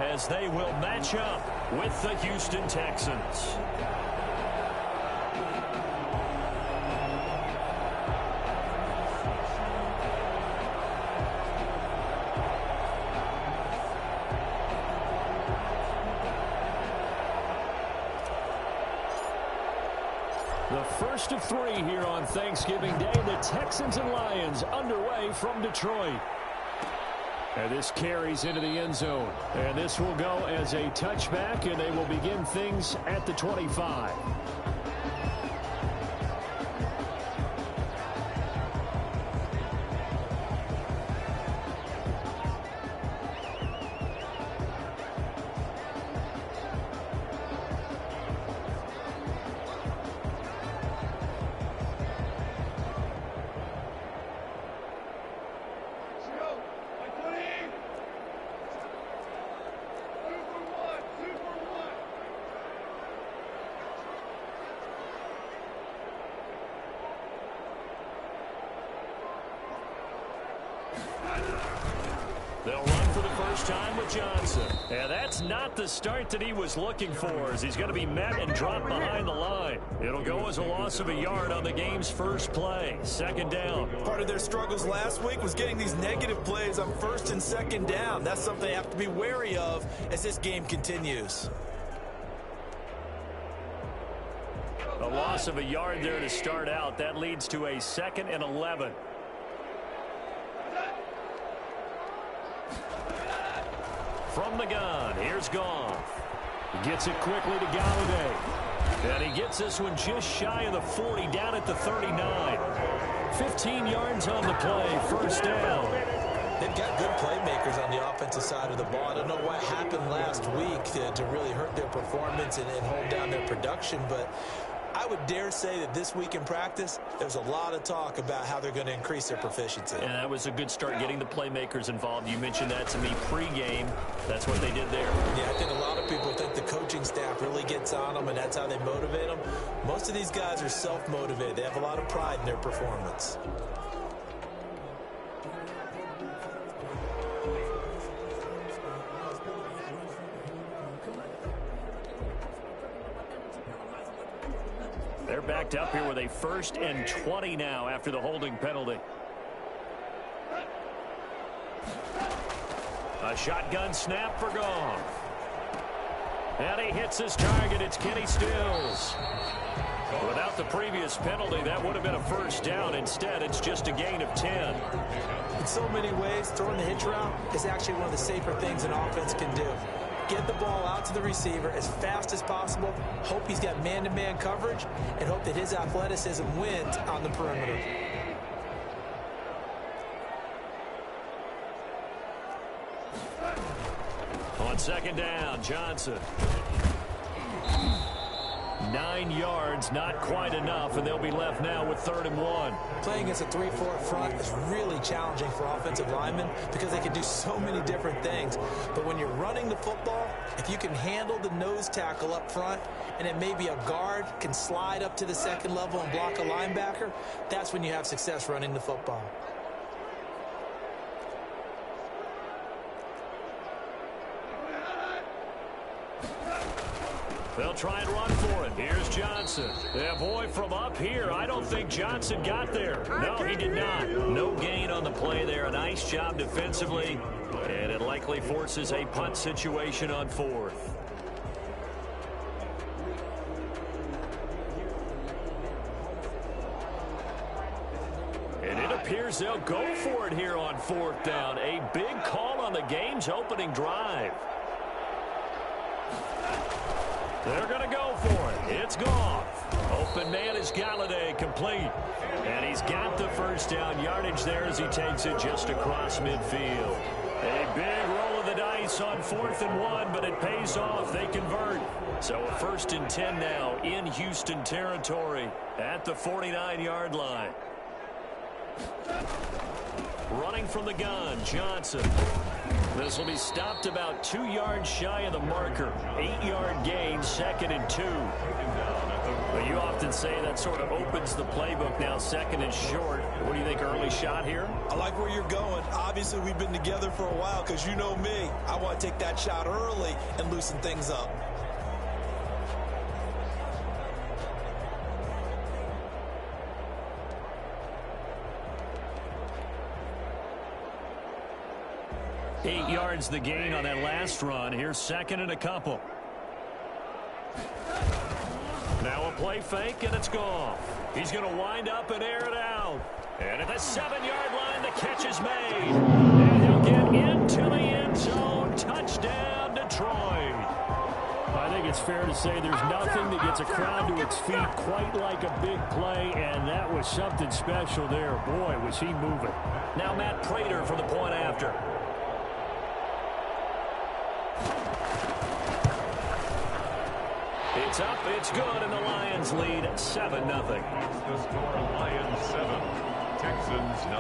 as they will match up with the Houston Texans. The first of three here on Thanksgiving Day. The Texans and Lions underway from Detroit. And this carries into the end zone. And this will go as a touchback, and they will begin things at the 25. They'll run for the first time with Johnson. And that's not the start that he was looking for, as he's going to be met and dropped behind the line. It'll go as a loss of a yard on the game's first play. Second down. Part of their struggles last week was getting these negative plays on first and second down. That's something they have to be wary of as this game continues. A loss of a yard there to start out. That leads to a 2nd and 11. From the gun, here's Goff. He gets it quickly to Galladay. And he gets this one just shy of the 40, down at the 39. 15 yards on the play, first down. They've got good playmakers on the offensive side of the ball. I don't know what happened last week to really hurt their performance and hold down their production, but I would dare say that this week in practice, there's a lot of talk about how they're going to increase their proficiency. And that was a good start, getting the playmakers involved. You mentioned that to me pregame. That's what they did there. Yeah, I think a lot of people think the coaching staff really gets on them, and that's how they motivate them. Most of these guys are self-motivated. They have a lot of pride in their performance. They're backed up here with a 1st and 20 now after the holding penalty. A shotgun snap for Goff. And he hits his target. It's Kenny Stills. Without the previous penalty, that would have been a first down. Instead, it's just a gain of 10. In so many ways, throwing the hitch route is actually one of the safer things an offense can do. Get the ball out to the receiver as fast as possible, hope he's got man-to-man coverage, and hope that his athleticism wins on the perimeter. On second down, Johnson. 9 yards, not quite enough, and they'll be left now with 3rd and 1. Playing against a 3-4 front is really challenging for offensive linemen because they can do so many different things. But when you're running the football, if you can handle the nose tackle up front, and it may be a guard can slide up to the 2nd level and block a linebacker, that's when you have success running the football. They'll try and run for it. Here's Johnson. Yeah, boy, from up here, I don't think Johnson got there. No, he did not. No gain on the play there. A nice job defensively, and it likely forces a punt situation on 4th. And it appears they'll go for it here on 4th down. A big call on the game's opening drive. They're going to go for it. It's Goff. Open man is Galladay, complete. And he's got the first down yardage there as he takes it just across midfield. A big roll of the dice on 4th and 1, but it pays off. They convert. So a 1st and 10 now in Houston territory at the 49-yard line. Running from the gun, Johnson. This will be stopped about 2 yards shy of the marker. 8-yard gain, 2nd and 2. Well, you often say that sort of opens the playbook now, second and short. What do you think, early shot here? I like where you're going. Obviously, we've been together for a while because you know me. I want to take that shot early and loosen things up. Eight yards the gain on that last run. Here's second and a couple. Now a play fake, and it's gone. He's going to wind up and air it out. And at the 7-yard line, the catch is made. And he'll get into the end zone. Touchdown, Detroit. I think it's fair to say there's nothing that gets a crowd to its feet quite like a big play, and that was something special there. Boy, was he moving. Now Matt Prater for the point after. It's up, it's good, and the Lions lead 7-0. The score, Lions 7, Texans 0.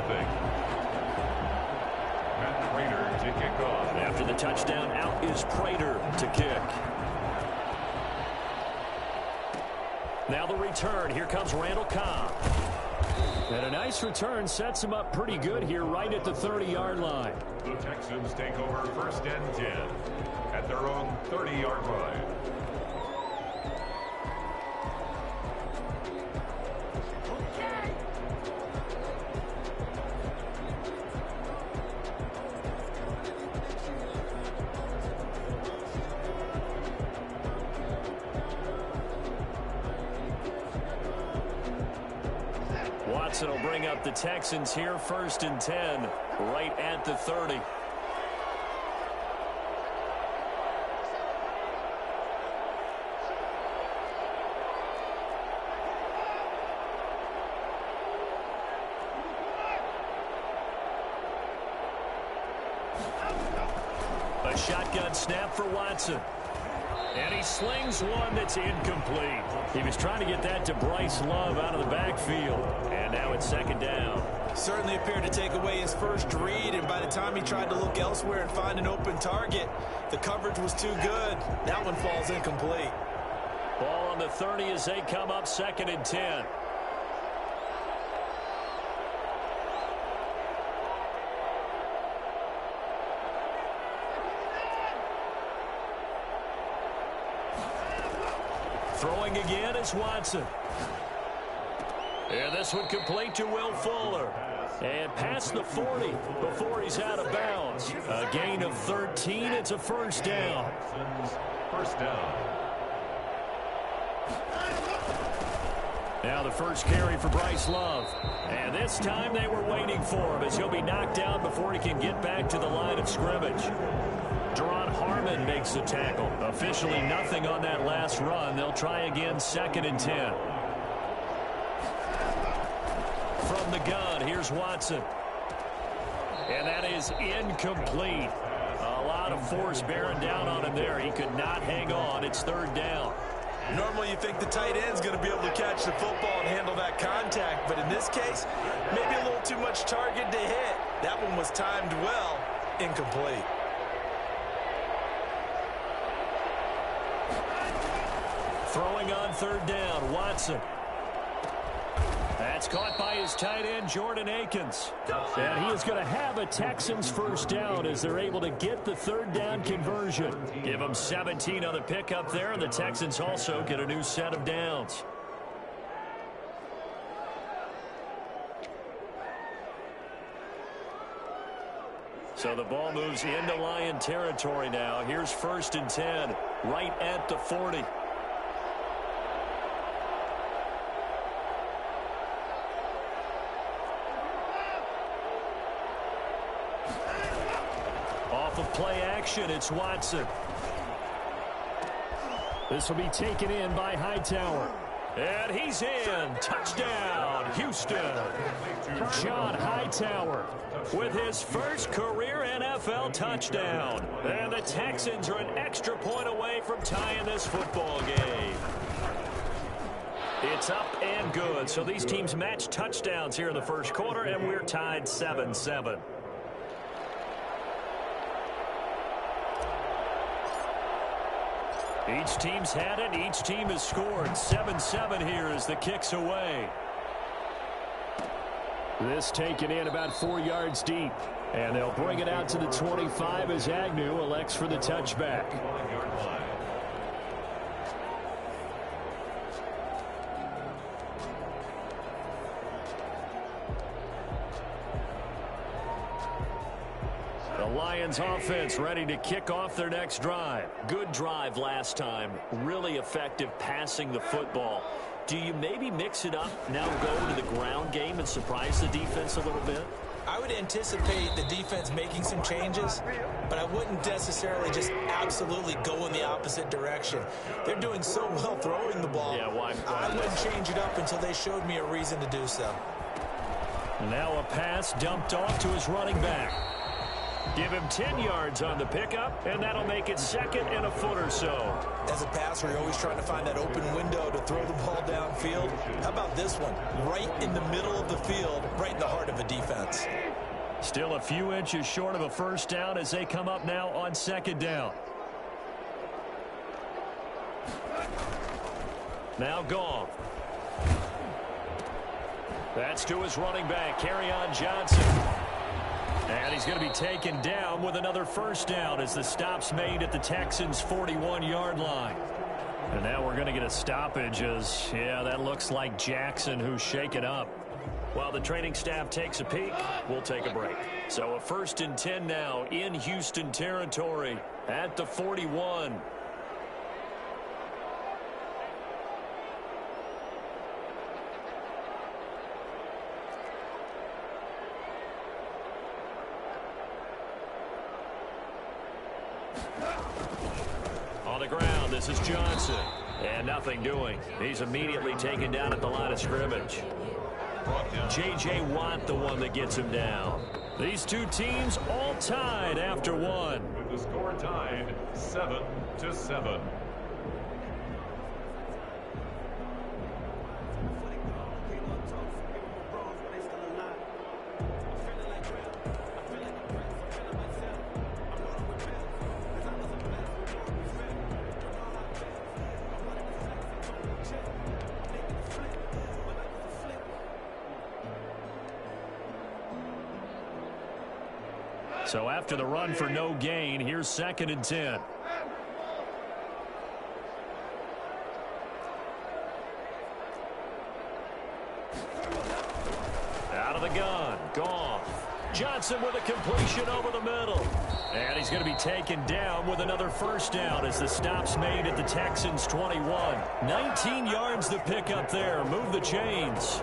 Matt Prater to kick off. After the touchdown, out is Prater to kick. Now the return. Here comes Randall Cobb. And a nice return sets him up pretty good here right at the 30-yard line. The Texans take over first and 10 at their own 30-yard line. Watson will bring up the Texans here, first and 10, right at the 30. A shotgun snap for Watson. And he slings one that's incomplete. He was trying to get that to Bryce Love out of the backfield. And now it's second down. Certainly appeared to take away his first read, and by the time he tried to look elsewhere and find an open target, the coverage was too good. That one falls incomplete. Ball on the 30 as they come up second and 10. Throwing again is Watson. And this one complete to Will Fuller. And past the 40 before he's out of bounds. A gain of 13. It's a first down. First down. Now the first carry for Bryce Love. And this time they were waiting for him as he'll be knocked down before he can get back to the line of scrimmage. Deron Harmon makes the tackle. Officially nothing on that last run. They'll try again second and 10. From the gun, here's Watson. And that is incomplete. A lot of force bearing down on him there. He could not hang on. It's third down. Normally you think the tight end's going to be able to catch the football and handle that contact, but in this case, maybe a little too much target to hit. That one was timed well, incomplete. Throwing on third down, Watson. That's caught by his tight end, Jordan Akins. And he is going to have a Texans first down as they're able to get the third down conversion. Give them 17 on the pickup there, and the Texans also get a new set of downs. So the ball moves into Lion territory now. Here's first and 10, right at the 40. Off of play action, it's Watson. This will be taken in by Hightower. And he's in. Touchdown, Houston. John Hightower with his first career NFL touchdown. And the Texans are an extra point away from tying this football game. It's up and good. So these teams match touchdowns here in the first quarter, and we're tied 7-7. Each team's had it. Each team has scored. 7-7 here as the kick's away. This taken in about 4 yards deep. And they'll bring it out to the 25 as Agnew elects for the touchback. The Lions offense ready to kick off their next drive. Good drive last time. Really effective passing the football. Do you maybe mix it up, now go to the ground game and surprise the defense a little bit? I would anticipate the defense making some changes, but I wouldn't necessarily just absolutely go in the opposite direction. They're doing so well throwing the ball. Yeah, why I wouldn't change it up until they showed me a reason to do so. Now a pass dumped off to his running back. Give him 10 yards on the pickup, and that'll make it 2nd and a foot or so. As a passer, you're always trying to find that open window to throw the ball downfield. How about this one? Right in the middle of the field, right in the heart of a defense. Still a few inches short of a first down as they come up now on 2nd down. Now gone. That's to his running back, Kerryon Johnson. And he's going to be taken down with another first down as the stop's made at the Texans' 41-yard line. And now we're going to get a stoppage as, yeah, that looks like Jackson who's shaken up. While the training staff takes a peek, we'll take a break. So a 1st and 10 now in Houston territory at the 41. On the ground, this is Johnson. And nothing doing. He's immediately taken down at the line of scrimmage. J.J. Watt, the one that gets him down. These two teams all tied after one. With the score tied 7-7. So after the run for no gain, here's 2nd and 10. Out of the gun, Goff. Johnson with a completion over the middle. And he's going to be taken down with another first down as the stop's made at the Texans' 21. 19 yards to pick up there. Move the chains.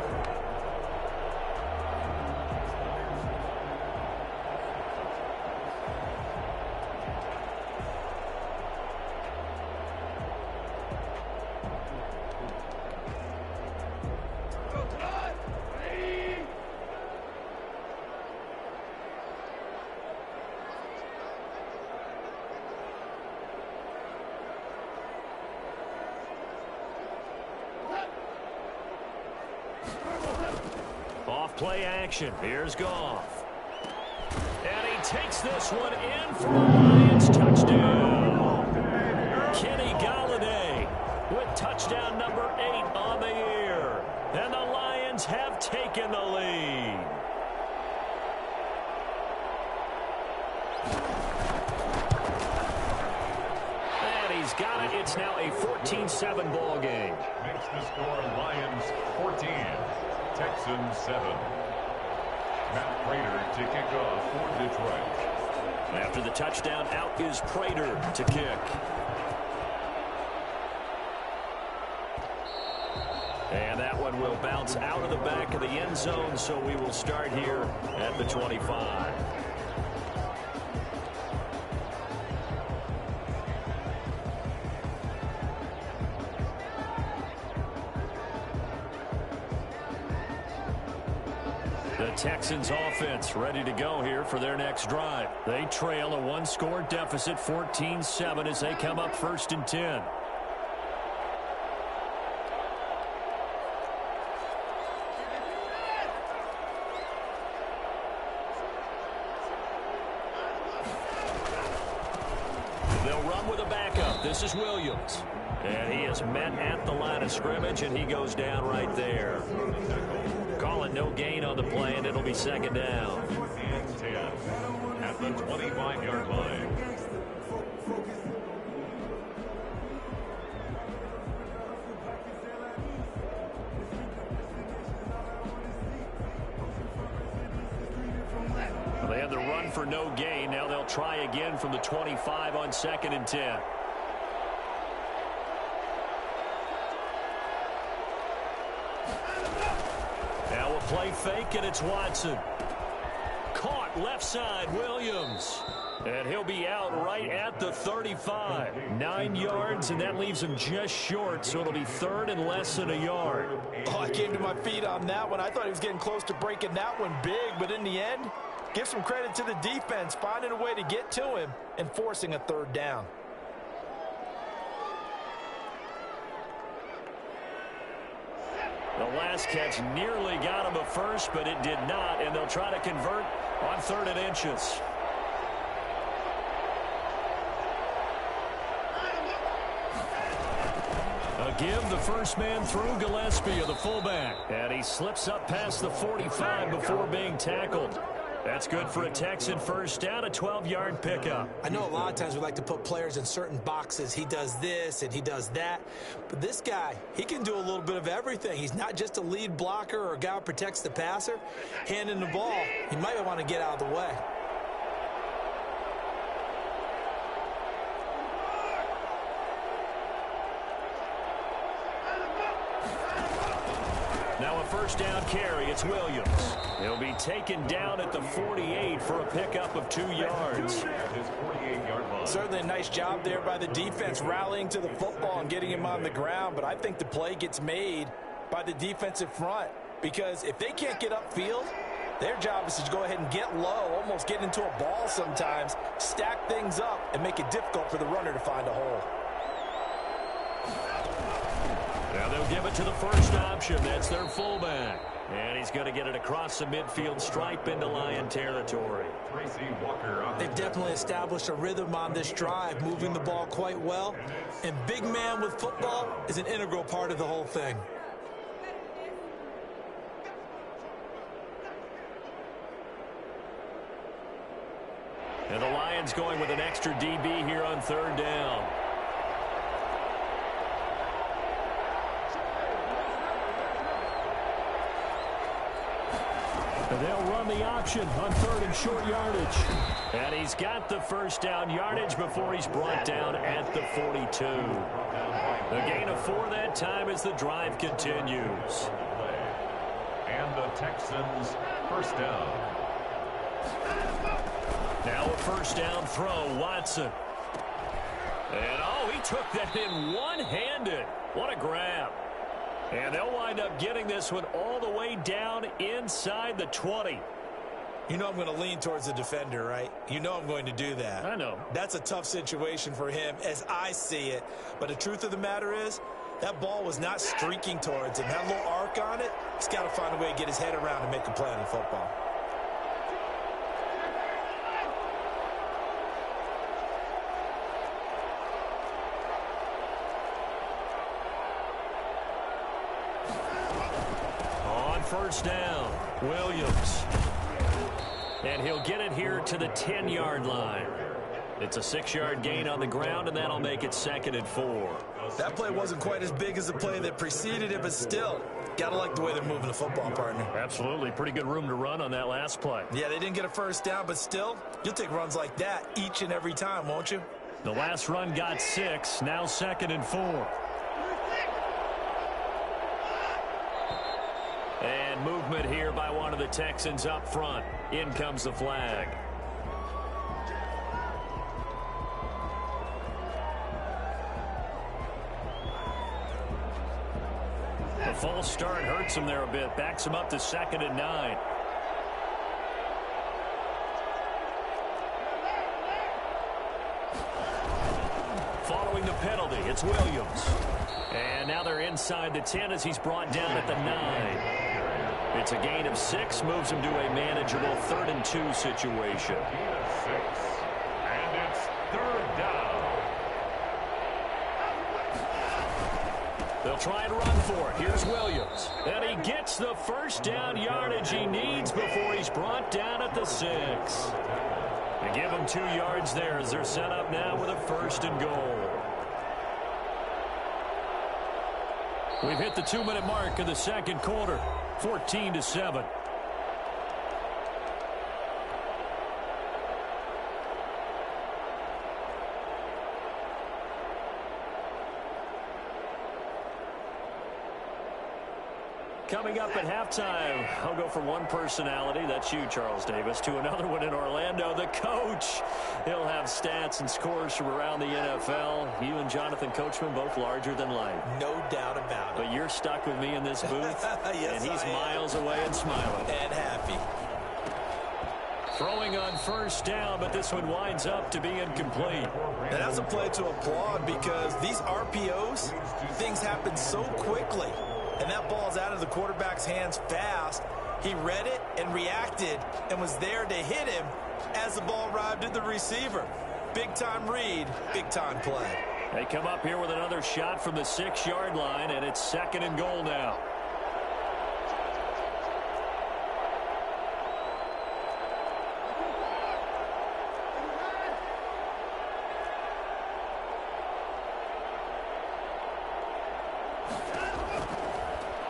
Play action. Here's Goff. And he takes this one in for a Lions touchdown. Kenny Golladay with touchdown number 8 on the year. And the Lions have taken the lead. And he's got it. It's now a 14-7 ball game. Makes the score Lions 14. Texans 7. Matt Prater to kick off for Detroit. After the touchdown, out is Prater to kick. And that one will bounce out of the back of the end zone, so we will start here at the 25. The Texans offense ready to go here for their next drive. They trail a one-score deficit, 14-7, as they come up 1st and 10. They'll run with a backup. This is Williams. And he is met at the line of scrimmage, and he goes down right there. Calling no gain on the play, and it'll be second down. And 10 at the 25-yard line. They had the run for no gain. Now they'll try again from the 25 on 2nd and 10. Now a play fake, and it's Watson. Caught left side, Williams. And he'll be out right at the 35. 9 yards, and that leaves him just short, so it'll be 3rd and less than a yard. Oh, I came to my feet on that one. I thought he was getting close to breaking that one big, but in the end, give some credit to the defense, finding a way to get to him and forcing a 3rd down. The last catch nearly got him a first, but it did not, and they'll try to convert on 3rd and inches. A give, the first man through, Gillespie of the fullback. And he slips up past the 45 before being tackled. That's good for a Texan first down, a 12-yard pickup. I know a lot of times we like to put players in certain boxes. He does this and he does that. But this guy, he can do a little bit of everything. He's not just a lead blocker or a guy who protects the passer. Handing the ball, he might want to get out of the way. Now a first down carry. It's Williams. He'll be taken down at the 48 for a pickup of 2 yards. His 48-yard line. Certainly a nice job there by the defense rallying to the football and getting him on the ground. But I think the play gets made by the defensive front, because if they can't get upfield, their job is to go ahead and get low, almost get into a ball sometimes, stack things up, and make it difficult for the runner to find a hole. Now they'll give it to the first option. That's their fullback. And he's going to get it across the midfield stripe into Lion territory. Tracy Walker. They've definitely established a rhythm on this drive, moving the ball quite well. And big man with football is an integral part of the whole thing. And the Lions going with an extra DB here on 3rd down. And they'll run the option on 3rd and short yardage. And he's got the first down yardage before he's brought down at the 42. A gain of 4 that time as the drive continues. And the Texans first down. Now a first down throw, Watson. And oh, he took that in one-handed. What a grab. And they'll wind up getting this one all the way down inside the 20. You know I'm going to lean towards the defender, right? You know I'm going to do that. I know. That's a tough situation for him as I see it. But the truth of the matter is, that ball was not streaking towards him. That little arc on it, he's got to find a way to get his head around and make a play on the football. First down, Williams. And he'll get it here to the 10-yard line. It's a 6-yard gain on the ground, and that'll make it 2nd and 4. That play wasn't quite as big as the play that preceded it, but still, got to like the way they're moving the football, partner. Absolutely. Pretty good room to run on that last play. Yeah, they didn't get a first down, but still, you'll take runs like that each and every time, won't you? The last run got 6, now 2nd and 4. And movement here by one of the Texans up front. In comes the flag. The false start hurts him there a bit. Backs him up to 2nd and 9. Following the penalty, it's Williams. And now they're inside the 10 as he's brought down at the 9. It's a gain of 6, moves him to a manageable 3rd and 2 situation. Gain of 6. And it's 3rd down. They'll try and run for it. Here's Williams. And he gets the first down yardage he needs before he's brought down at the 6. They give him 2 yards there as they're set up now with a 1st and goal. We've hit the 2-minute mark of the second quarter, 14-7. Coming up at halftime, I'll go from one personality, that's you, Charles Davis, to another one in Orlando, the coach. He'll have stats and scores from around the NFL. You and Jonathan Coachman, both larger than life. No doubt about it. But you're stuck with me in this booth, yes, and he's miles away and smiling. And happy. Throwing on 1st down, but this one winds up to be incomplete. And that's a play to applaud because these RPOs, things happen so quickly. And that ball's out of the quarterback's hands fast. He read it and reacted and was there to hit him as the ball arrived at the receiver. Big-time read, big-time play. They come up here with another shot from the 6-yard line, and it's 2nd and goal now.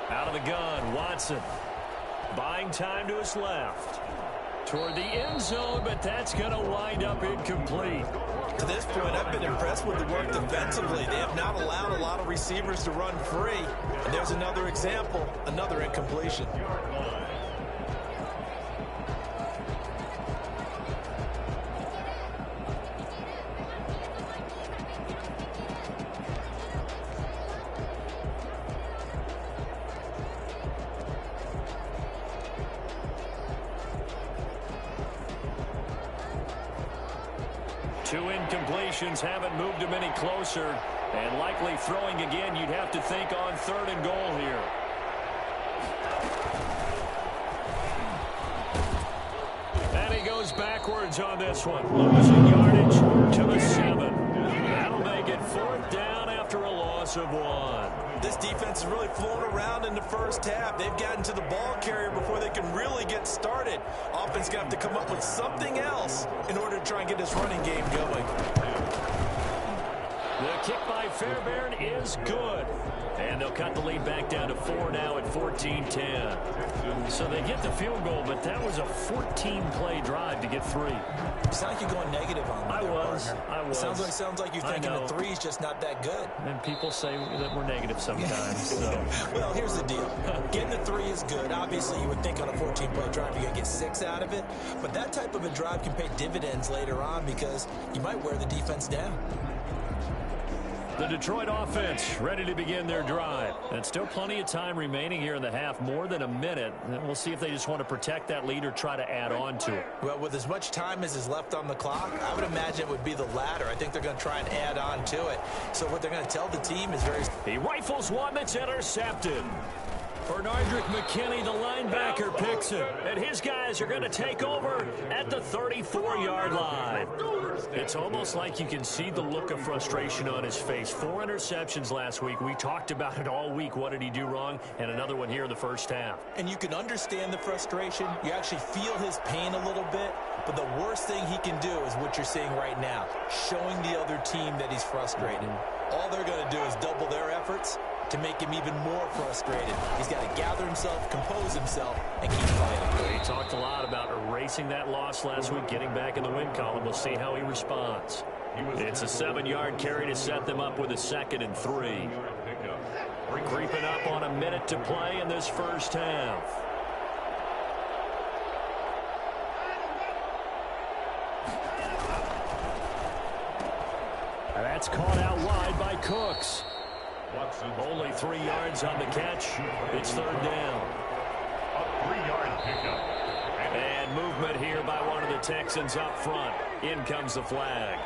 Out of the gun, Watson. Buying time to his left. Toward the end zone, but that's going to wind up incomplete. To this point, I've been impressed with the work defensively. They have not allowed a lot of receivers to run free. And there's another example, another incompletion. Two incompletions haven't moved him any closer, and likely throwing again, you'd have to think on 3rd and goal here. And he goes backwards on this one, losing yardage to the 7. That'll make it 4th down after a loss of 1. This defense is really flown around in the first half. They've gotten to the ball carrier before they can really get started. Offense got to come up with something else in order to try and get this running game going. The kick by Fairbairn is good. And they'll cut the lead back down to 4 now at 14-10. So they get the field goal, but that was a 14-play drive to get 3. You sound like you're going negative on me. I was. Sounds like you're thinking the 3's just not that good. And people say that we're negative sometimes. So. Well, here's the deal. Getting the 3 is good. Obviously, you would think on a 14-play drive you're going to get 6 out of it. But that type of a drive can pay dividends later on because you might wear the defense down. The Detroit offense ready to begin their drive. And still plenty of time remaining here in the half, more than a minute. And we'll see if they just want to protect that lead or try to add on to it. Well, with as much time as is left on the clock, I would imagine it would be the latter. I think they're going to try and add on to it. So what they're going to tell the team is very... He rifles one that's intercepted. Bernardrick McKinney, the linebacker, picks it. And his guys are going to take over at the 34-yard line. It's almost like you can see the look of frustration on his face. 4 interceptions last week. We talked about it all week. What did he do wrong? And another one here in the first half. And you can understand the frustration. You actually feel his pain a little bit. But the worst thing he can do is what you're seeing right now, showing the other team that he's frustrated. All they're going to do is double their efforts to make him even more frustrated. He's got to gather himself, compose himself, and keep fighting. He talked a lot about erasing that loss last week, getting back in the win column. We'll see how he responds. It's a 7-yard carry to set them up with a 2nd and 3. Creeping up on a minute to play in this first half. That's caught out wide by Cooks. Only 3 yards on the catch. It's 3rd down. A 3-yard pickup. And movement here by one of the Texans up front. In comes the flag.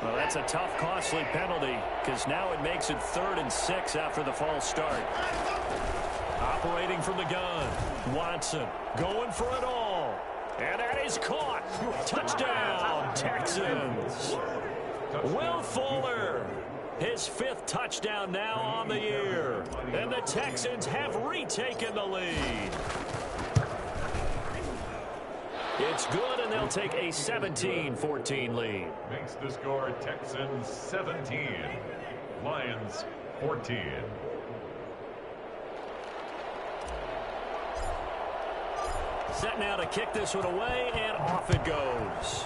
Well, that's a tough, costly penalty because now it makes it 3rd and 6 after the false start. Operating from the gun, Watson going for it all. And that is caught. Touchdown, Texans. Will Fuller, his 5th touchdown now on the year. And the Texans have retaken the lead. It's good, and they'll take a 17-14 lead. Makes the score Texans 17, Lions 14. Set now to kick this one away, and off it goes.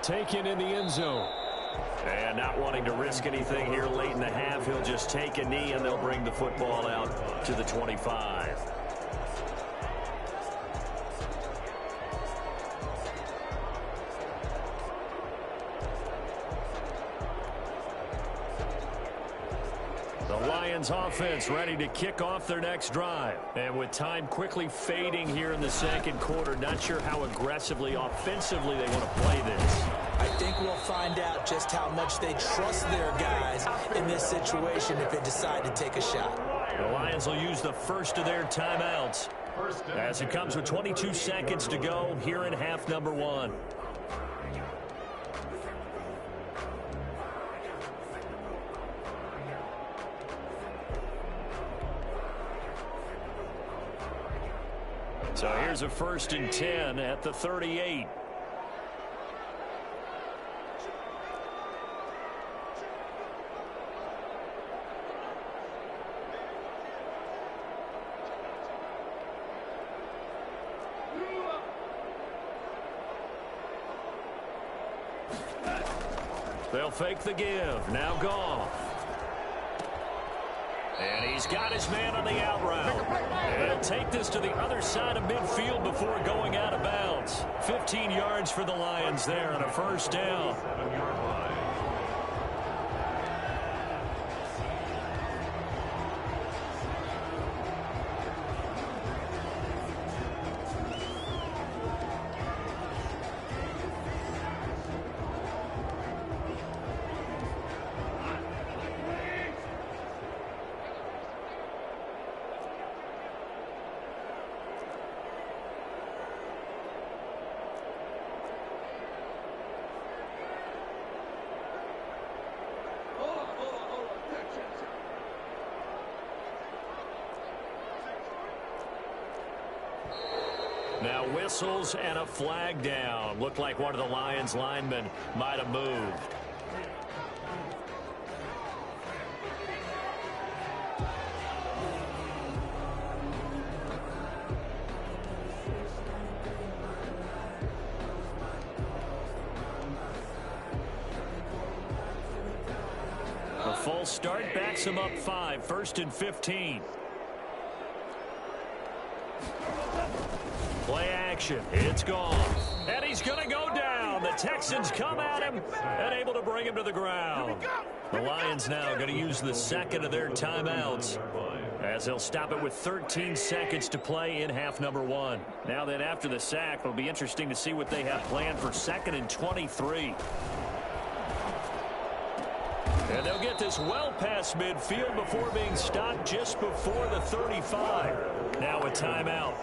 Taken in the end zone. And not wanting to risk anything here late in the half, he'll just take a knee, and they'll bring the football out to the 25. Lions offense ready to kick off their next drive. And with time quickly fading here in the second quarter, not sure how aggressively, offensively they want to play this. I think we'll find out just how much they trust their guys in this situation if they decide to take a shot. The Lions will use the first of their timeouts as it comes with 22 seconds to go here in half number 1. So here's a 1st and 10 at the 38. They'll fake the give. Now Goff. And he's got his man on the out route. He'll take this to the other side of midfield before going out of bounds. 15 yards for the Lions there on a 1st down. 7-yard line. Now whistles and a flag down. Looked like one of the Lions linemen might have moved. A full start backs him up 5, 1st and 15. Play action. It's gone. And he's going to go down. The Texans come at him and able to bring him to the ground. The Lions now going to use the 2nd of their timeouts as they'll stop it with 13 seconds to play in half number 1. Now then, after the sack, it'll be interesting to see what they have planned for 2nd and 23. And they'll get this well past midfield before being stopped just before the 35. Now a timeout.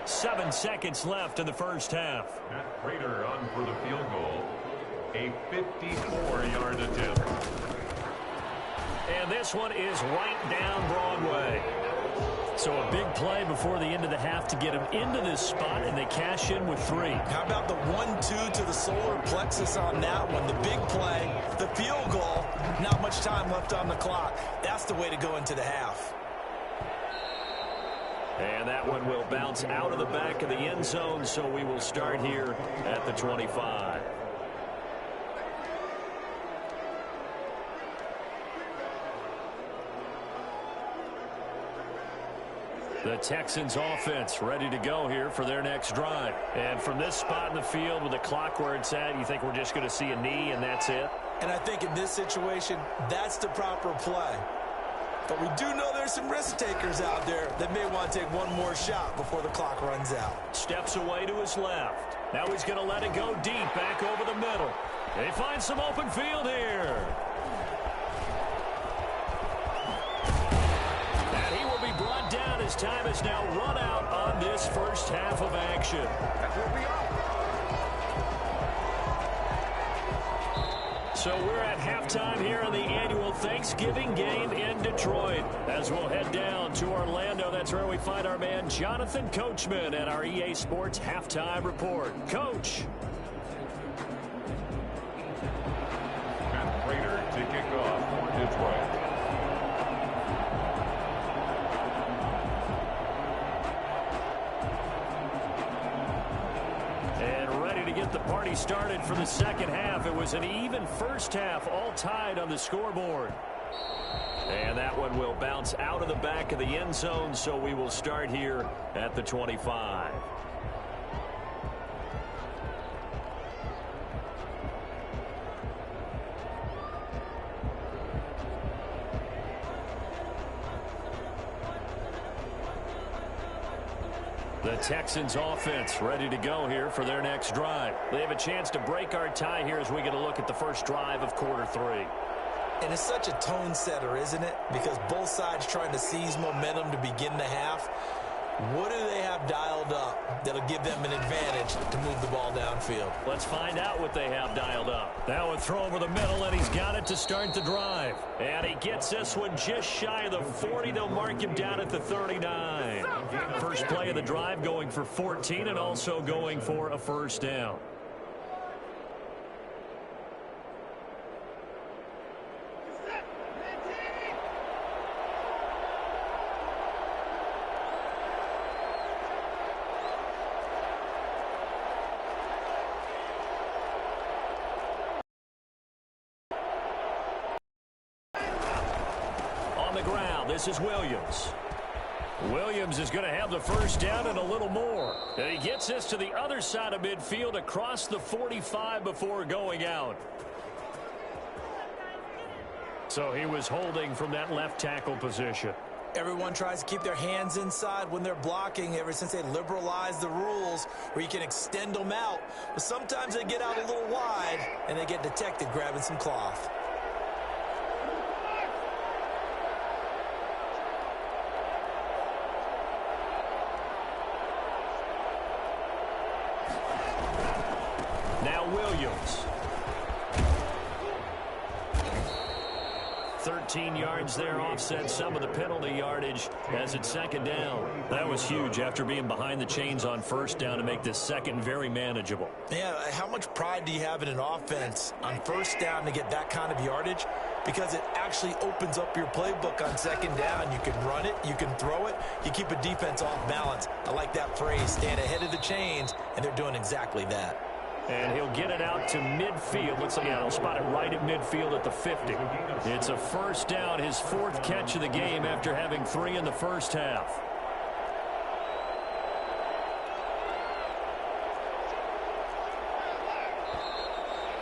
7 seconds left in the 1st half. Matt Prater on for the field goal. A 54-yard attempt. And this one is right down Broadway. So a big play before the end of the half to get him into this spot, and they cash in with 3. How about the 1-2 to the solar plexus on that one? The big play, the field goal, not much time left on the clock. That's the way to go into the half. And that one will bounce out of the back of the end zone, so we will start here at the 25. The Texans offense ready to go here for their next drive. And from this spot in the field with the clock where it's at, you think we're just going to see a knee and that's it? And I think in this situation, that's the proper play. But we do know there's some risk takers out there that may want to take one more shot before the clock runs out. Steps away to his left. Now he's going to let it go deep back over the middle. They find some open field here. And he will be brought down as time is now run out on this first half of action. That's where we are. So we're at halftime here in the annual Thanksgiving game in Detroit. As we'll head down to Orlando, that's where we find our man Jonathan Coachman at our EA Sports Halftime Report. Coach. Matt Prater to kick off for Detroit. The party started for the second half. It was an even first half, all tied on the scoreboard. And that one will bounce out of the back of the end zone, so we will start here at the 25. The Texans offense ready to go here for their next drive. They have a chance to break our tie here as we get a look at the first drive of quarter 3. And it's such a tone setter, isn't it? Because both sides trying to seize momentum to begin the half. What do they have dialed up that'll give them an advantage to move the ball downfield? Let's find out what they have dialed up. Now a throw over the middle, and he's got it to start the drive. And he gets this one just shy of the 40. They'll mark him down at the 39. First play of the drive going for 14 and also going for a first down. This is Williams. Williams is going to have the first down and a little more. And he gets this to the other side of midfield across the 45 before going out. So he was holding from that left tackle position. Everyone tries to keep their hands inside when they're blocking ever since they liberalized the rules where you can extend them out. But sometimes they get out a little wide and they get detected grabbing some cloth. Williams. 13 yards there, offset some of the penalty yardage as it's second down. That was huge after being behind the chains on first down to make this second very manageable. Yeah, how much pride do you have in an offense on first down to get that kind of yardage? Because it actually opens up your playbook on second down. You can run it, you can throw it, you keep a defense off balance. I like that phrase, stand ahead of the chains, and they're doing exactly that. And he'll get it out to midfield. Looks like he'll spot it right at midfield at the 50. It's a first down, his 4th catch of the game after having 3 in the first half.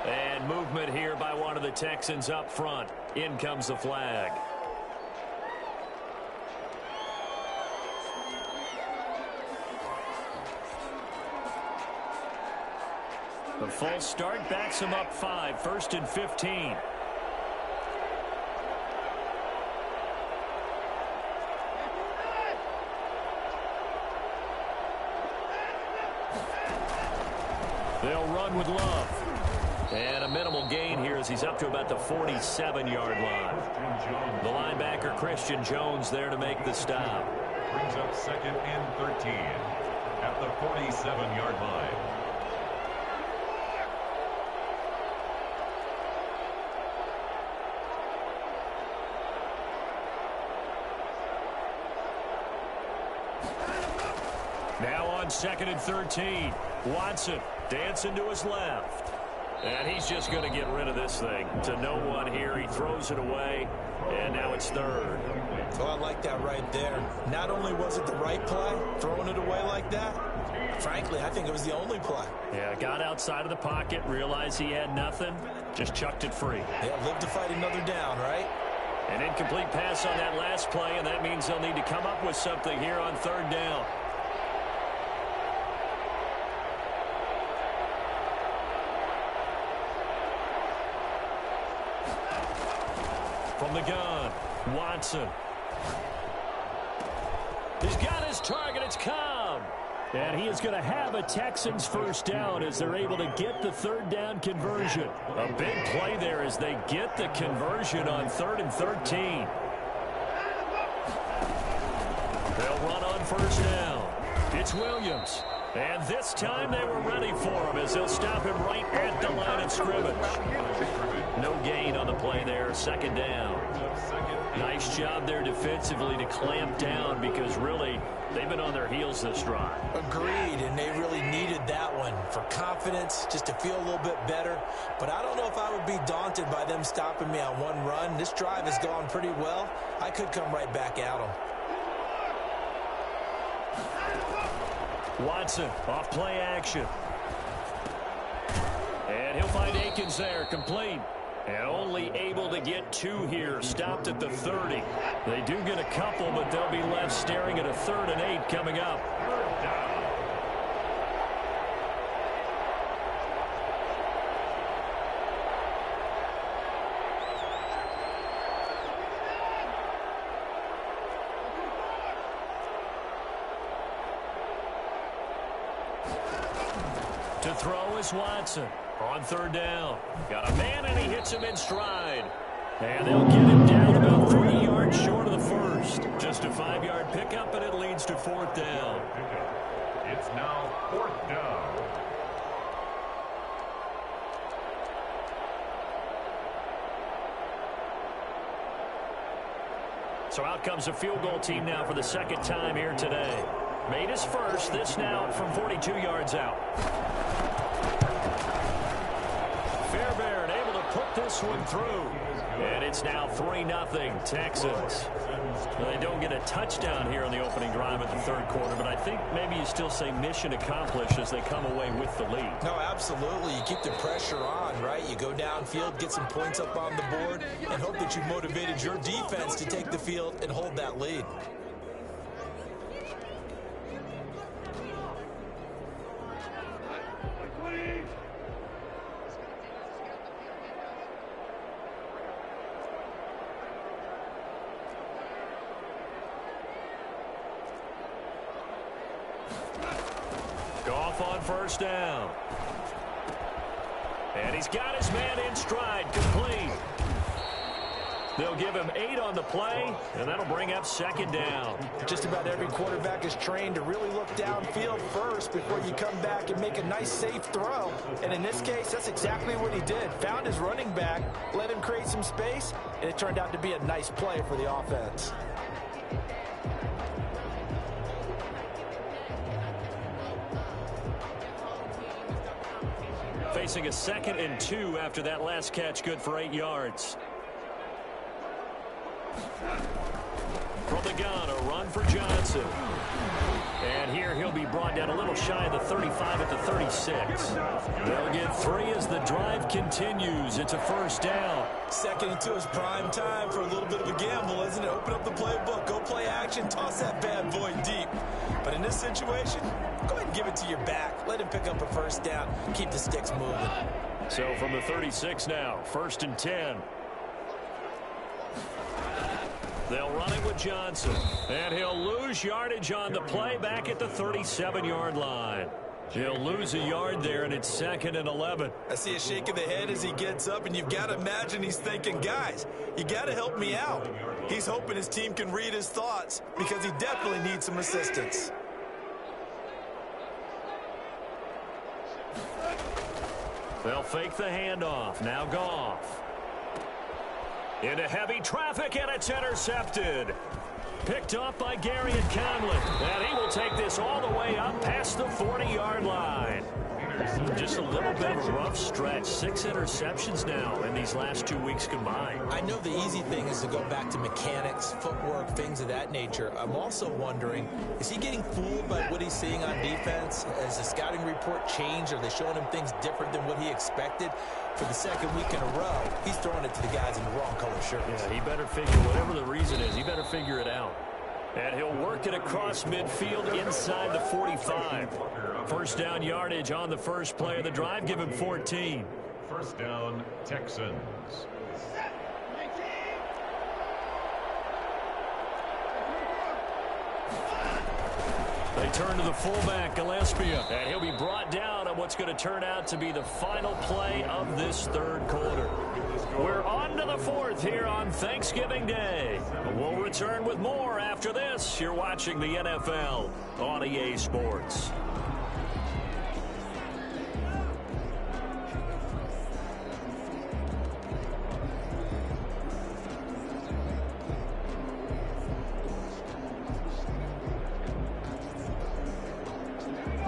And movement here by one of the Texans up front. In comes the flag. The false start backs him up 5, 1st and 15. They'll run with Love. And a minimal gain here as he's up to about the 47-yard line. The linebacker, Christian Jones, there to make the stop. Brings up 2nd and 13 at the 47-yard line. Now on 2nd and 13. Watson dancing to his left. And he's just going to get rid of this thing to no one here. He throws it away, and now it's 3rd. Oh, I like that right there. Not only was it the right play, throwing it away like that, frankly, I think it was the only play. Yeah, got outside of the pocket, realized he had nothing, just chucked it free. Yeah, live to fight another down, right? An incomplete pass on that last play, and that means they'll need to come up with something here on third down. From the gun, Watson. He's got his target. It's Cobb. And he is going to have a Texans first down as they're able to get the third down conversion. A big play there as they get the conversion on 3rd and 13. They'll run on first down. It's Williams. And this time they were ready for him as they'll stop him right at the line of scrimmage. No gain on the play there. Second down. Nice job there defensively to clamp down because really they've been on their heels this drive. Agreed, and they really needed that one for confidence, just to feel a little bit better. But I don't know if I would be daunted by them stopping me on one run. This drive has gone pretty well. I could come right back at them. Watson off play action. And he'll find Akins there, complete. And only able to get 2 here, stopped at the 30. They do get a couple, but they'll be left staring at a 3rd and 8 coming up. To throw is Watson. On 3rd down. Got a man, and he hits him in stride. And they'll get him down about 3 yards short of the first. Just a 5-yard pickup, and it leads to 4th down. It's now 4th down. So out comes a field goal team now for the 2nd time here today. Made his first. This now from 42 yards out. Fairbairn able to put this one through. And it's now 3-0 Texans. Well, they don't get a touchdown here in the opening drive at the 3rd quarter, but I think maybe you still say mission accomplished as they come away with the lead. No, absolutely. You keep the pressure on, right? You go downfield, get some points up on the board, and hope that you motivated your defense to take the field and hold that lead. On first down. And he's got his man in stride, complete. They'll give him 8 on the play, and that'll bring up 2nd down. Just about every quarterback is trained to really look downfield first before you come back and make a nice, safe throw. And in this case, that's exactly what he did. Found his running back, let him create some space, and it turned out to be a nice play for the offense. Facing a 2nd and 2 after that last catch, good for 8 yards. From the gun, a run for Johnson. And here he'll be brought down a little shy of the 35 at the 36. They'll get 3 as the drive continues. It's a first down. 2nd and 2 is prime time for a little bit of a gamble, isn't it? Open up the playbook, go play action, toss that bad boy deep. But in this situation, go ahead and give it to your back. Let him pick up a first down. Keep the sticks moving. So from the 36 now, 1st and 10. They'll run it with Johnson. And he'll lose yardage on the play back at the 37-yard line. He'll lose a yard there, and it's 2nd and 11. I see a shake of the head as he gets up, and you've got to imagine he's thinking, guys, you got to help me out. He's hoping his team can read his thoughts because he definitely needs some assistance. They'll fake the handoff. Now Goff. Into heavy traffic, and it's intercepted. Picked off by Gary and Conlon. And he will take this all the way up past the 40-yard line. Just a little bit of a rough stretch. 6 interceptions now in these last 2 weeks combined. I know the easy thing is to go back to mechanics, footwork, things of that nature. I'm also wondering, is he getting fooled by what he's seeing on defense? Has the scouting report changed? Are they showing him things different than what he expected? For the second week in a row, he's throwing it to the guys in the wrong color shirts. Yeah, he better figure, whatever the reason is, he better figure it out. And he'll work it across midfield inside the 45. First down yardage on the first play of the drive. Give him 14. First down, Texans. They turn to the fullback, Gillespie, and he'll be brought down on what's going to turn out to be the final play of this third quarter. We're on to the fourth here on Thanksgiving Day. We'll return with more after this. You're watching the NFL on EA Sports.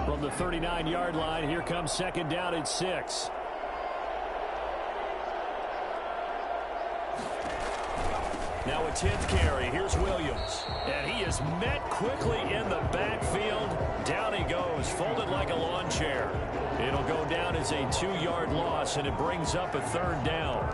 From the 39-yard line, here comes second down at 6. Now a 10th carry. Here's Williams. And he is met quickly in the backfield. Down he goes, folded like a lawn chair. It'll go down as a 2-yard loss, and it brings up a third down.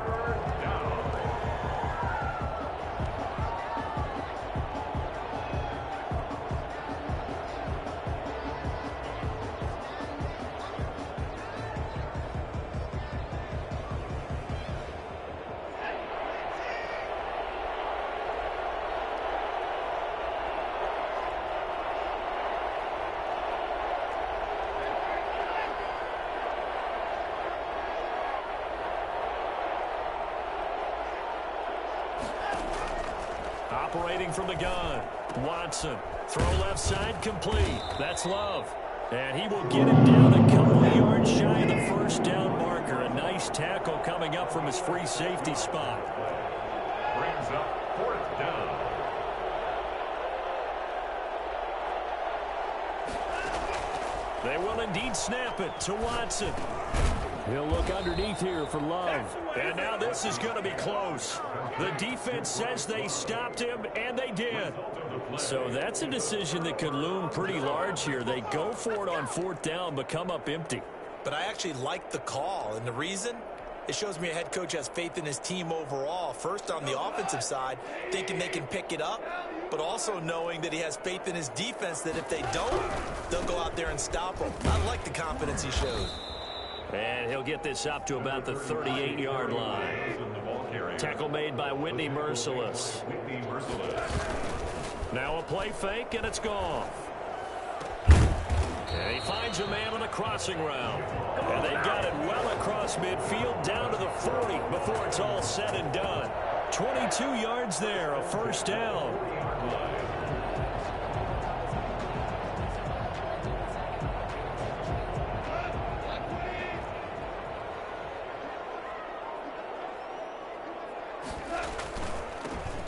Operating from the gun, Watson. Throw left side, complete. That's Love. And he will get him down a couple of yards shy of the first down marker. A nice tackle coming up from his free safety spot. Brings up fourth down. They will indeed snap it to Watson. He'll look underneath here for Love. And now this is going to be close. The defense says they stopped him, and they did. So that's a decision that could loom pretty large here. They go for it on fourth down, but come up empty. But I actually like the call, and the reason? It shows me a head coach has faith in his team overall. First, on the offensive side, thinking they can pick it up, but also knowing that he has faith in his defense that if they don't, they'll go out there and stop him. I like the confidence he showed. And he'll get this up to about the 38-yard line. Tackle made by Whitney Merciless. Now a play fake, and it's gone. And he finds a man on a crossing route. And they've got it well across midfield down to the 40 before it's all said and done. 22 yards there, a first down.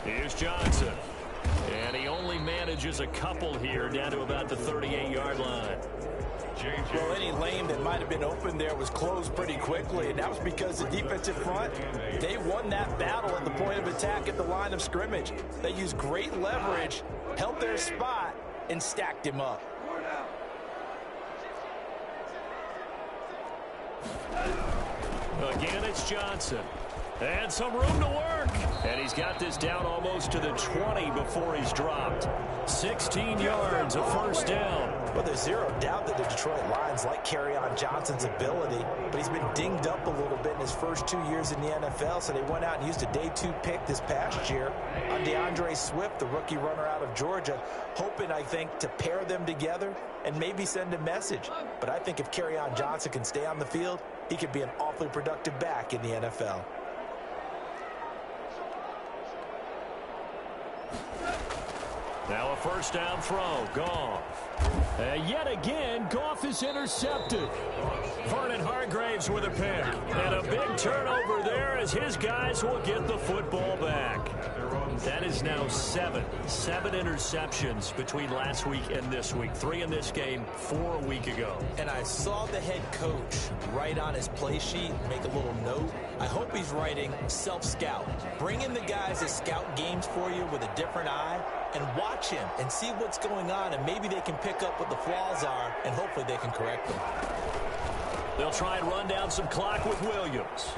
Here's Johnson. And he only manages a couple here down to about the 38-yard line. Well, any lane that might have been open there was closed pretty quickly, and that was because the defensive front, they won that battle at the point of attack at the line of scrimmage. They used great leverage, held their spot, and stacked him up. Again, it's Johnson. And some room to work. And he's got this down almost to the 20 before he's dropped. 16 yards, a first down. Well, there's zero doubt that the Detroit Lions like Kerryon Johnson's ability, but he's been dinged up a little bit in his first 2 years in the NFL, so they went out and used a day 2 pick this past year on DeAndre Swift, the rookie runner out of Georgia, hoping, I think, to pair them together and maybe send a message. But I think if Kerryon Johnson can stay on the field, he could be an awfully productive back in the NFL. Now a first down throw. Goff. Yet again, Goff is intercepted. Vernon Hargreaves with a pick. And a big turnover there as his guys will get the football back. That is now seven interceptions between last week and this week. 3 in this game, 4 a week ago. And I saw the head coach write on his play sheet, make a little note. I hope he's writing self-scout. Bring in the guys that scout games for you with a different eye and watch him and see what's going on, and maybe they can pick up what the flaws are, and hopefully they can correct them. They'll try and run down some clock with Williams.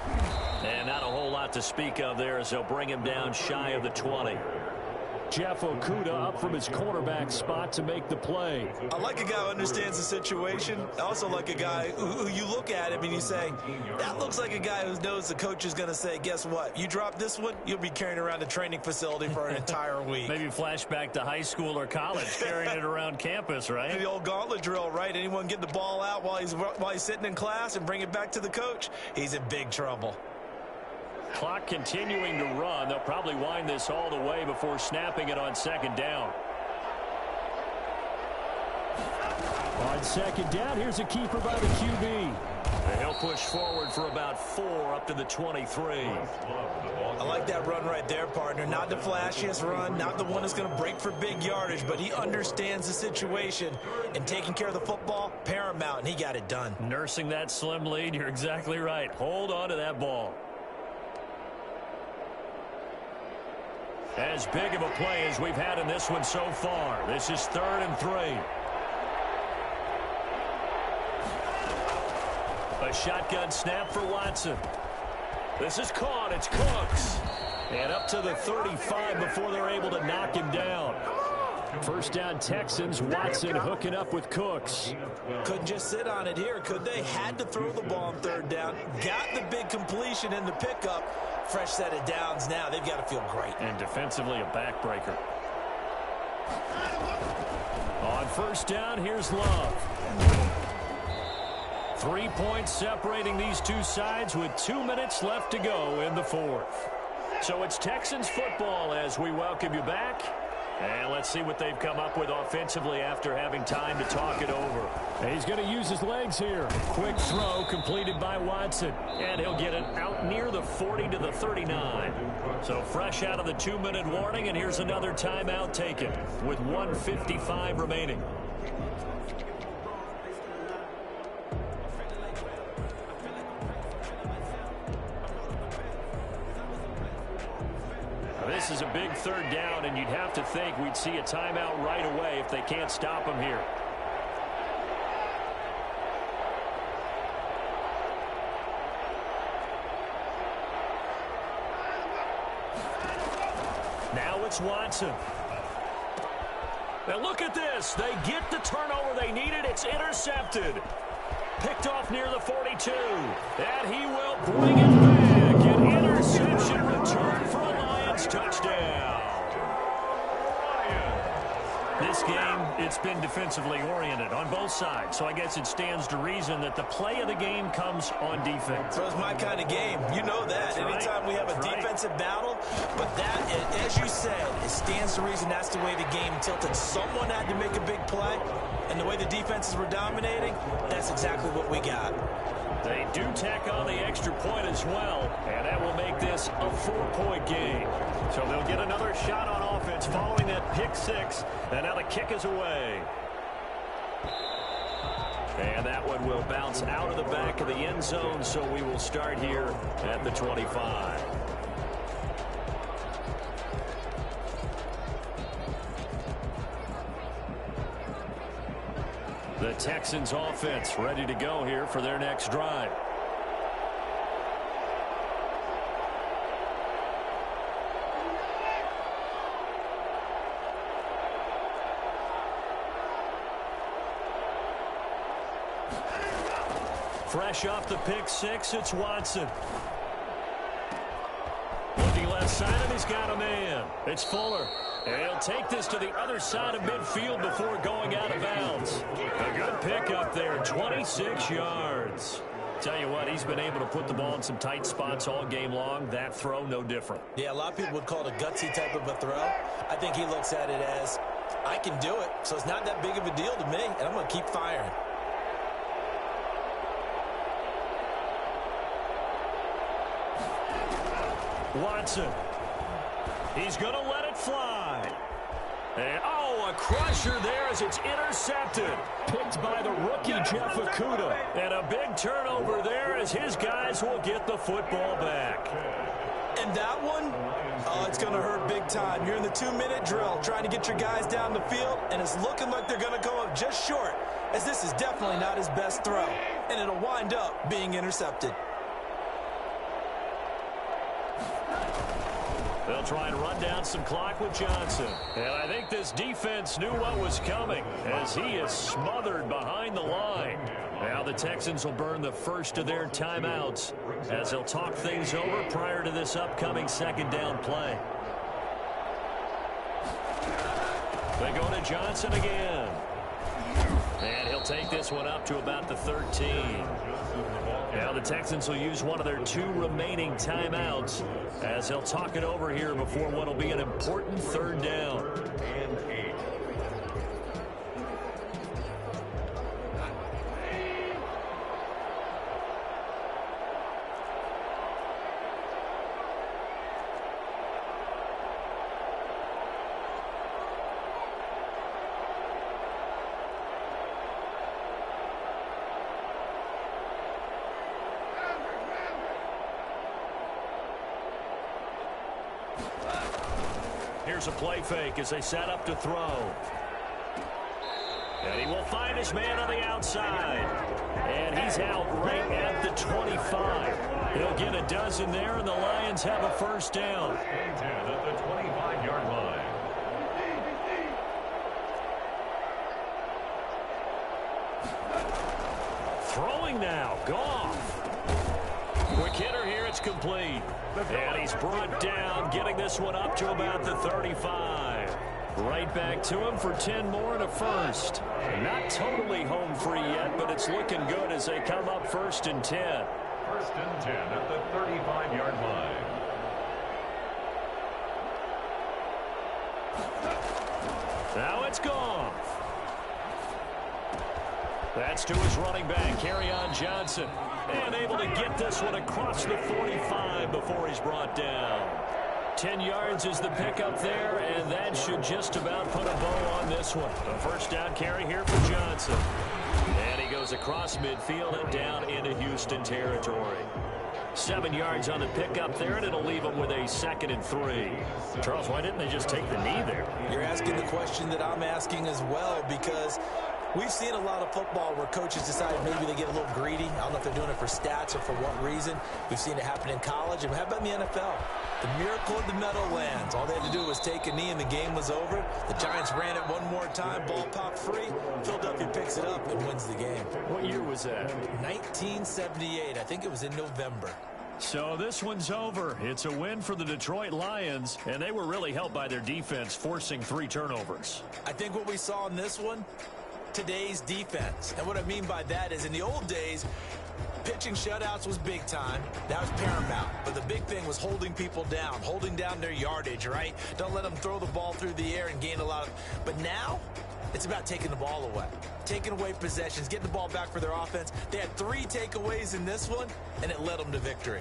And not a whole lot to speak of there as they'll bring him down shy of the 20. Jeff Okudah up from his cornerback spot to make the play. I like a guy who understands the situation. I also like a guy who you look at him and you say, that looks like a guy who knows the coach is going to say, guess what? You drop this one, you'll be carrying around the training facility for an entire week. Maybe flashback to high school or college, carrying it around campus, right? The old gauntlet drill, right? Anyone get the ball out while he's sitting in class and bring it back to the coach? He's in big trouble. Clock continuing to run. They'll probably wind this all the way before snapping it on second down. On second down, here's a keeper by the QB. And he'll push forward for about 4 up to the 23. I like that run right there, partner. Not the flashiest run, not the one that's going to break for big yardage, but he understands the situation, and taking care of the football, paramount, and he got it done. Nursing that slim lead, you're exactly right. Hold on to that ball. As big of a play as we've had in this one so far. This is 3rd and 3. A shotgun snap for Watson. This is caught. It's Cooks. And up to the 35 before they're able to knock him down. First down Texans. Watson hooking up with Cooks. Couldn't just sit on it here, could they? Had to throw the ball on 3rd down. Got the big completion in the pickup. Fresh set of downs now. They've got to feel great. And defensively a backbreaker. On first down, here's Love. 3 points separating these two sides with 2 minutes left to go in the 4th. So it's Texans football as we welcome you back. And let's see what they've come up with offensively after having time to talk it over. He's going to use his legs here. Quick throw completed by Watson. And he'll get it out near the 40 to the 39. So fresh out of the 2-minute warning, and here's another timeout taken with 1:55 remaining. This is a big 3rd down, and you'd have to think we'd see a timeout right away if they can't stop him here. Now it's Watson. Now look at this. They get the turnover they needed. It's intercepted. Picked off near the 42. And he will bring it back. An interception return for a Lions touchdown. This game, it's been defensively oriented on both sides, so I guess it stands to reason that the play of the game comes on defense. So it's my kind of game. You know that. That's anytime right. we have a defensive battle, but that, as you said, it stands to reason that's the way the game tilted. Someone had to make a big play, and the way the defenses were dominating, that's exactly what we got. They do tack on the extra point as well, and that will make this a 4-point game. So they'll get another shot on offense following that pick 6, and now the kick is away. And that one will bounce out of the back of the end zone, so we will start here at the 25. The Texans offense ready to go here for their next drive. Fresh off the pick 6, it's Watson. Looking left side, and he's got a man. It's Fuller. And he'll take this to the other side of midfield before going out of bounds. A good pick up there, 26 yards. Tell you what, he's been able to put the ball in some tight spots all game long. That throw, no different. Yeah, a lot of people would call it a gutsy type of a throw. I think he looks at it as I can do it, so it's not that big of a deal to me, and I'm going to keep firing. Watson. He's going to let it fly. And, a crusher there as it's intercepted. Picked by the rookie, Jeff Okudah. And a big turnover there as his guys will get the football back. And that one, it's going to hurt big time. You're in the 2-minute drill trying to get your guys down the field, and it's looking like they're going to come up just short, as this is definitely not his best throw. And it'll wind up being intercepted. They'll try and run down some clock with Johnson. And I think this defense knew what was coming as he is smothered behind the line. Now the Texans will burn the first of their timeouts as they'll talk things over prior to this upcoming second down play. They go to Johnson again. And he'll take this one up to about the 13. Now the Texans will use one of their 2 remaining timeouts as they'll talk it over here before what will be an important third down. Here's a play fake as they set up to throw. And he will find his man on the outside. And he's out right at the 25. He'll get a dozen there, and the Lions have a first down. At the 25-yard line. Throwing now. Goff. Quick hitter here. It's complete. And he's brought down, getting this one up to about the 35. Right back to him for 10 more and a first. Not totally home free yet, but it's looking good as they come up 1st and 10. 1st and 10 at the 35-yard line. Now it's gone. That's to his running back, Kerryon Johnson. And able to get this one across the 45 before he's brought down. 10 yards is the pickup there, and that should just about put a bow on this one. A first down carry here for Johnson. And he goes across midfield and down into Houston territory. 7 yards on the pickup there, and it'll leave him with a 2nd and 3. Charles, why didn't they just take the knee there? You're asking the question that I'm asking as well, because we've seen a lot of football where coaches decide maybe they get a little greedy. I don't know if they're doing it for stats or for what reason. We've seen it happen in college. And how about in the NFL? The miracle of the Meadowlands. All they had to do was take a knee and the game was over. The Giants ran it one more time. Ball popped free. Philadelphia picks it up and wins the game. What year was that? 1978. I think it was in November. So this one's over. It's a win for the Detroit Lions, and they were really helped by their defense, forcing 3 turnovers. I think what we saw in this one, today's defense. And what I mean by that is in the old days, pitching shutouts was big time. That was paramount. But the big thing was holding people down, holding down their yardage, right? Don't let them throw the ball through the air and gain a lot of... But now, it's about taking the ball away. Taking away possessions, getting the ball back for their offense. They had 3 takeaways in this one, and it led them to victory.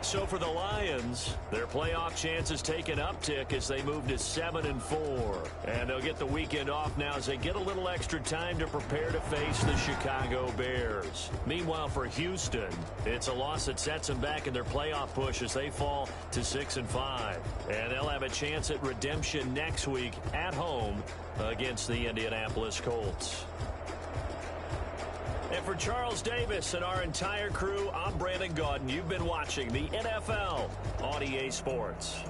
So for the Lions, their playoff chances take an uptick as they move to 7-4. And they'll get the weekend off now as they get a little extra time to prepare to face the Chicago Bears. Meanwhile, for Houston, it's a loss that sets them back in their playoff push as they fall to 6-5. And they'll have a chance at redemption next week at home against the Indianapolis Colts. And for Charles Davis and our entire crew, I'm Brandon Gaudin. You've been watching the NFL on EA Sports.